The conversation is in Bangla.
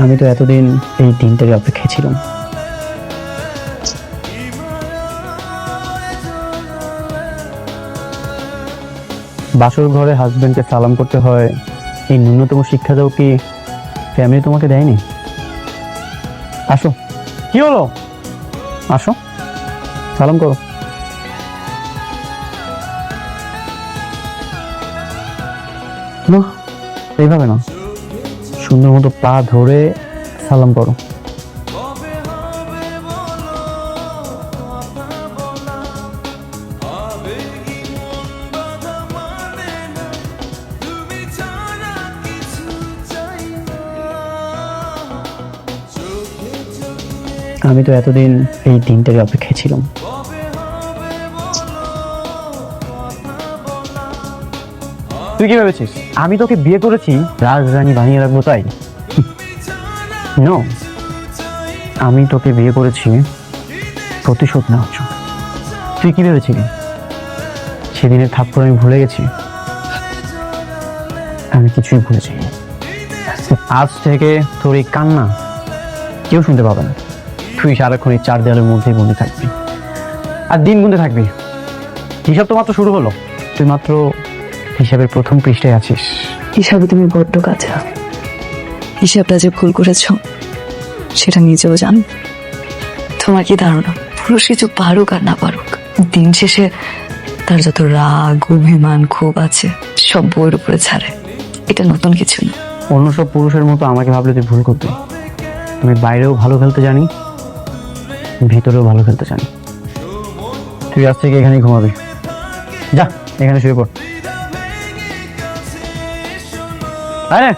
আমি তো এতদিন এই দিনটার অপেক্ষায় ছিলাম। বাসর ঘরে হাজবেন্ডকে সালাম করতে হয়, এই ন্যূনতম শিক্ষাটাও কি ফ্যামিলি তোমাকে দেয়নি? আসো, কি হলো, আসো সালাম করো। না, এইভাবে না, সুন্দর মতো পা ধরে সালাম করো। আমি তো এতদিন এই দিনটার অপেক্ষায় ছিলাম। তুই কি ভেবেছিস আমি তোকে বিয়ে করেছি রাজরানী বানিয়ে রাখবো তাই? নো, আমি তোকে বিয়ে করেছি প্রতিশোধ নেওয়ার জন্য। তুই কি ভেবেছিলি সেদিনের থাপ্পড় আমি ভুলে গেছি? আমি কিছুই ভুলে যাইনি। আজ থেকে তোর এই কান্না কেউ শুনতে পাবে না। তুই সারাক্ষণ এই চার দেওয়ালের মধ্যেই বন্দি থাকবি আর দিন গুনতে থাকবি। হিসাব তো মাত্র শুরু হলো, তুই মাত্র হিসাবের প্রথম পৃষ্ঠায় আছিস। হিসাবে তুমি বড্ড কাঁচা। হিসাবটা যে ভুল করেছ সেটা নিজেও জান। তোমার কি ধারণা পুরুষ কিছু পারুক আর না পারুক, দিন শেষে তার যত রাগ অভিমান ক্ষোভ আছে সব বইয়ের উপরে ছাড়ে। এটা নতুন কিছু না। অন্য সব পুরুষের মতো আমাকে ভাবলে তুই ভুল করবি। আমি বাইরেও ভালো খেলতে জানি, ভিতরেও ভালো খেলতে জানি। তুই আজ থেকে এখানেই ঘুমাবি, যা এখানে শুয়ে পড়। আরে